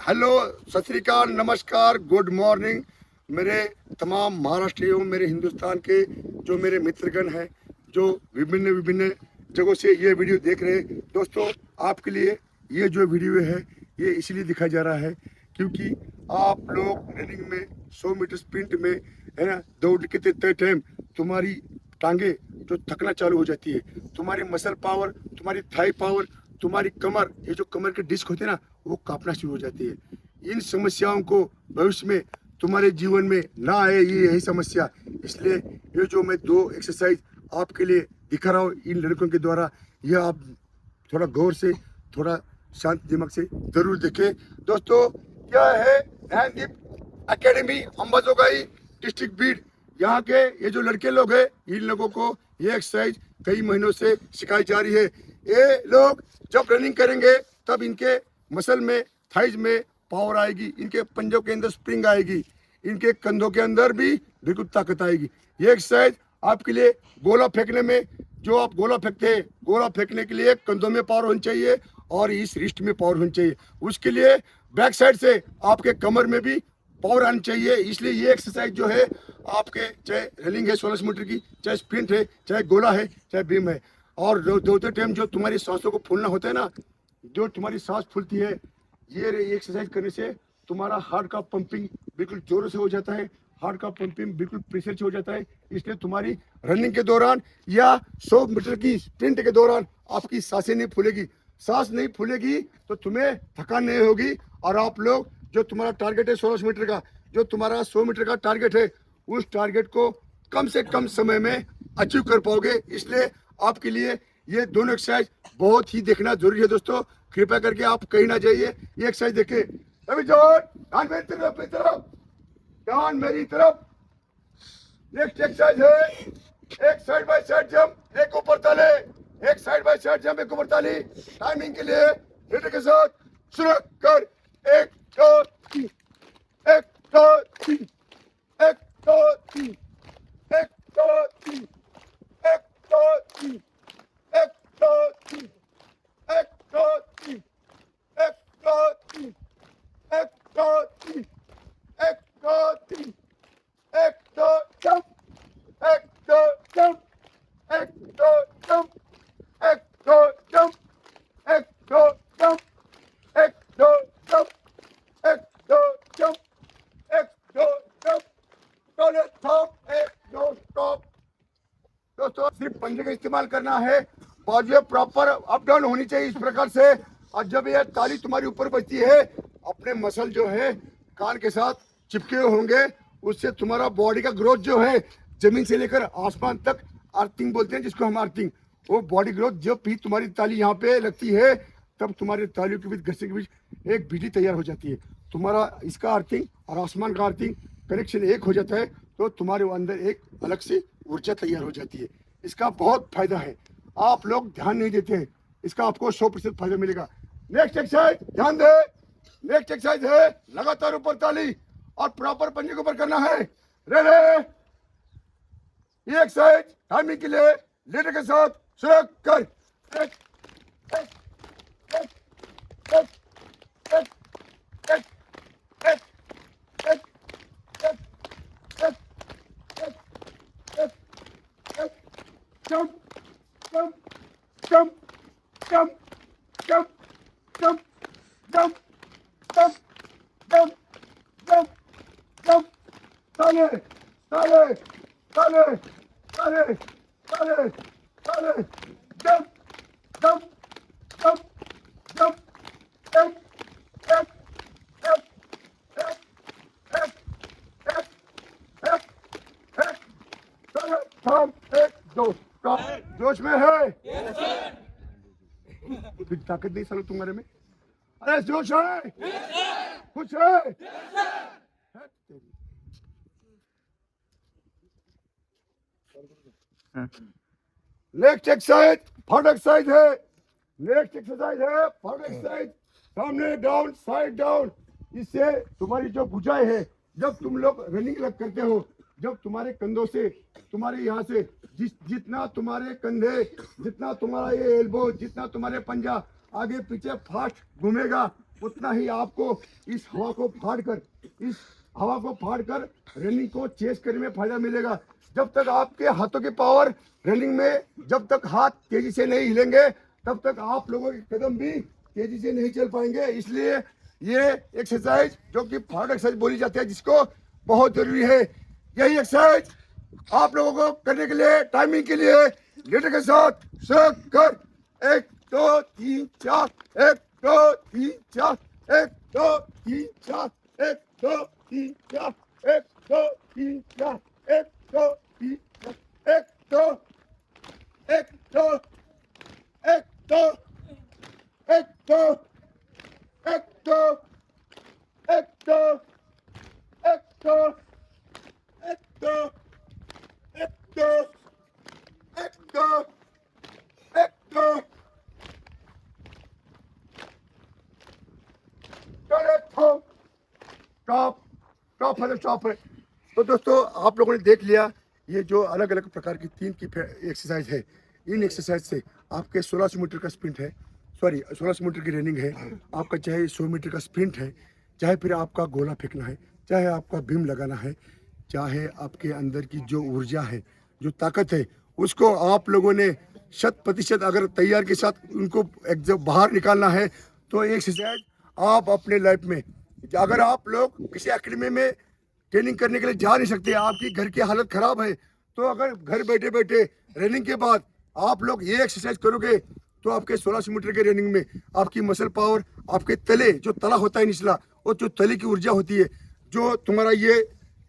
Hello, सत श्री अकाल, नमस्कार, गुड मॉर्निंग मेरे तमाम महाराष्ट्रियों, मेरे हिंदुस्तान के जो मेरे मित्रगण हैं, जो विभिन्न विभिन्न जगहों से ये वीडियो देख रहे हैं। दोस्तों, आपके लिए ये जो वीडियो है ये इसलिए दिखाया जा रहा है क्योंकि आप लोग रनिंग में 100 मीटर स्प्रिंट में है ना, दौड़ के तय टाइम तुम्हारी टांगे जो थकना चालू हो जाती है, तुम्हारी मसल पावर, तुम्हारी थाई पावर, तुम्हारी कमर, ये जो कमर के डिस्क होते हैं ना, वो कांपना शुरू हो जाती है। इन समस्याओं को भविष्य में तुम्हारे जीवन में ना आए, ये यही समस्या। इसलिए ये जो मैं 2 एक्सरसाइज आपके लिए दिखा रहा हूँ इन लड़कों के द्वारा, यह आप थोड़ा गौर से, थोड़ा शांत दिमाग से जरूर देखें। दोस्तों, यह है ध्यानदीप एकेडमी, अंबाजोगाई, डिस्ट्रिक्ट बीड। यहाँ के ये जो लड़के लोग हैं, इन लोगों को ये एक्सरसाइज कई महीनों से सिखाई जा रही है। ये लोग जब रनिंग करेंगे तब इनके मसल में, थाइज में पावर आएगी, इनके पंजों के अंदर स्प्रिंग आएगी, इनके कंधों के अंदर भी बिल्कुल ताकत आएगी। ये एक्सरसाइज आपके लिए गोला फेंकने में, जो आप गोला फेंकते हैं, गोला फेंकने के लिए कंधों में पावर होनी चाहिए और इस रिस्ट में पावर होनी चाहिए। उसके लिए बैक साइड से आपके कमर में भी पावर आनी चाहिए। इसलिए ये एक्सरसाइज जो है आपके, चाहे रनिंग है 16 मीटर की, चाहे स्प्रिंट है, चाहे गोला है, चाहे बीम है, और दौड़ते टाइम जो तुम्हारी सांसों को फूलना होता है ना, जो तुम्हारी सांस फूलती है, ये एक्सरसाइज करने से तुम्हारा हार्ट का पंपिंग बिल्कुल जोरों से हो जाता है, हार्ट का पंपिंग बिल्कुल प्रेशर से हो जाता है। इसलिए तुम्हारी रनिंग के दौरान या 100 मीटर की स्प्रिंट के दौरान आपकी सांसें नहीं फूलेगी। सांस नहीं फूलेगी तो तुम्हें थकान नहीं होगी, और आप लोग जो तुम्हारा टारगेट है 16 मीटर का, जो तुम्हारा 100 मीटर का टारगेट है, उस टारगेट को कम से कम समय में अचीव कर पाओगे। इसलिए आपके लिए ये दोनों एक्सरसाइज बहुत ही देखना जरूरी है। दोस्तों, कृपया करके आप कहीं ना जाइए, ये एक्सरसाइज देखें। अभी जोर, ध्यान मेरी तरफ, ध्यान मेरी तरफ। नेक्स्ट एक्सरसाइज है एक साइड बाय साइड जंप, एक ऊपर ताले, एक साइड बाय साइड जंप, एक ऊपर ताली। टाइमिंग के लिए हिट के साथ शुरू कर। 1 2 3, 1 2 3, 1 2 3, 1 2 3, 1 2 3, 1 2 3, 1 2 3, 1 2 3, 1 2 3, 1 2 3, 1 2 jump, 1 2 jump, 1 2 jump, 1 2 jump, 1 2 jump, 1 2 jump, 1 2 jump, 1 2 jump, दोनों स्टॉप, 1 2 स्टॉप। दोस्तों, सिर्फ पंजे का इस्तेमाल करना है, बाजुएं प्रॉपर अप डाउन होनी चाहिए इस प्रकार से। और जब ये ताली तुम्हारी ऊपर बजती है, अपने मसल जो है कान के साथ चिपके हुए होंगे, उससे तुम्हारा बॉडी का ग्रोथ जो है जमीन से लेकर आसमान तक, अर्थिंग बोलते हैं जिसको हम, अर्थिंग, वो बॉडी ग्रोथ जब भी तुम्हारी ताली यहाँ पे लगती है, तब तुम्हारे तालियों के बीच, घसे के बीच एक बिजली तैयार हो जाती है। तुम्हारा इसका अर्थिंग और आसमान का अर्थिंग कनेक्शन एक हो जाता है, तो तुम्हारे अंदर एक अलग से ऊर्जा तैयार हो जाती है। इसका बहुत फायदा है, आप लोग ध्यान नहीं देते हैं, इसका आपको 100% फायदा मिलेगा। नेक्स्ट एक्सरसाइज ध्यान दे, नेक्स्ट एक्सरसाइज है लगातार ऊपर ताली और प्रॉपर पंजे के ऊपर करना है। रेडी, ये एक्सरसाइज टाइमिंग के लिए लीडर के साथ शुरू कर। एक, एक, एक, एक, एक, एक, एक, एक, एक, एक, एक, एक, एक, jump, jump, jump, jump, jump, jump, jump, jump, jump, jump, jump, ताले, ताले, ताले, ताले, ताले, ताले, jump, jump, jump, jump, एक, एक, एक, एक, एक, एक, एक, एक, ताले, थाम, 1 2 स्टॉप। जोश में है? कुछ ताकत नहीं सालो तुम्हारे में? अरे जोश है? कुछ है? नेक्स्ट एक्सरसाइज फॉरवर्ड एक्सरसाइज है, नेक्स्ट एक्सरसाइज है फॉरवर्ड एक्सरसाइज, सामने डाउन, साइड डाउन। इससे तुम्हारी जो भुजाएं है, जब तुम लोग रनिंग लग करते हो, जब तुम्हारे कंधों से, तुम्हारे यहाँ से जितना तुम्हारे कंधे, जितना तुम्हारा ये एल्बो, जितना तुम्हारे पंजा आगे पीछे फास्ट घूमेगा, उतना ही आपको इस हवा को फाड़ कर रनिंग को चेस करने में फायदा मिलेगा। जब तक आपके हाथों की पावर रनिंग में, जब तक हाथ तेजी से नहीं हिलेंगे, तब तक आप लोगों के कदम भी तेजी से नहीं चल पाएंगे। इसलिए ये एक्सरसाइज जो कि फाड़ एक्सरसाइज बोली जाती है, जिसको बहुत जरूरी है। यही एक्सरसाइज आप लोगों को करने के लिए, टाइमिंग के लिए लीडर के साथ कर 1 2 3 4 1 2 3 4 1 2 3 4 1 2 3 4 1 2 3 4 1 2 3 4 1 2 1 2 1 2 1 2 1 2 1 2 1 2 1 2 टॉप है। तो दोस्तों, आप लोगों ने देख लिया ये जो अलग अलग प्रकार की 3 की एक्सरसाइज है। इन एक्सरसाइज से आपके 1600 मीटर का स्प्रिंट है, 1600 मीटर की रनिंग है, आपका चाहे 100 मीटर का स्प्रिंट है, चाहे फिर आपका गोला फेंकना है, चाहे आपका बीम लगाना है, चाहे आपके अंदर की जो ऊर्जा है, जो ताकत है, उसको आप लोगों ने 100% अगर तैयार के साथ उनको जब बाहर निकालना है, तो एक्सरसाइज आप अपने लाइफ में, अगर आप लोग किसी एकेडमी में ट्रेनिंग करने के लिए जा नहीं सकते, आपकी घर की हालत खराब है, तो अगर घर बैठे बैठे रनिंग के बाद आप लोग ये एक्सरसाइज करोगे, तो आपके 1600 मीटर के रनिंग में आपकी मसल पावर, आपके तले, जो तला होता है निचला, और जो तले की ऊर्जा होती है, जो तुम्हारा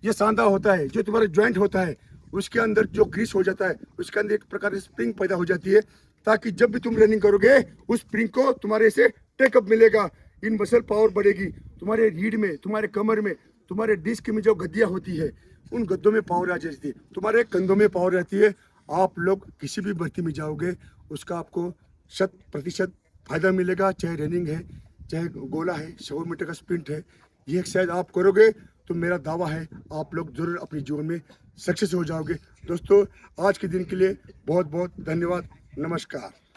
ये सांधा होता है, जो तुम्हारा ज्वाइंट होता है, उसके अंदर जो ग्रीस हो जाता है, उसके अंदर एक प्रकार से स्प्रिंग पैदा हो जाती है, ताकि जब भी तुम रनिंग करोगे उस स्प्रिंग को तुम्हारे से टेकअप मिलेगा। इन मसल पावर बढ़ेगी, तुम्हारे रीढ़ में, तुम्हारे कमर में, तुम्हारे डिस्क में जो गद्दियाँ होती है, उन गद्दों में पावर आ जाती है, तुम्हारे कंधों में पावर रहती है। आप लोग किसी भी भर्ती में जाओगे, उसका आपको 100% फायदा मिलेगा। चाहे रनिंग है, चाहे गोला है, 100 मीटर का स्प्रिंट है, ये एक्सरसाइज आप करोगे तो मेरा दावा है आप लोग जरूर अपने जीवन में सक्सेस हो जाओगे। दोस्तों, आज के दिन के लिए बहुत बहुत धन्यवाद। नमस्कार।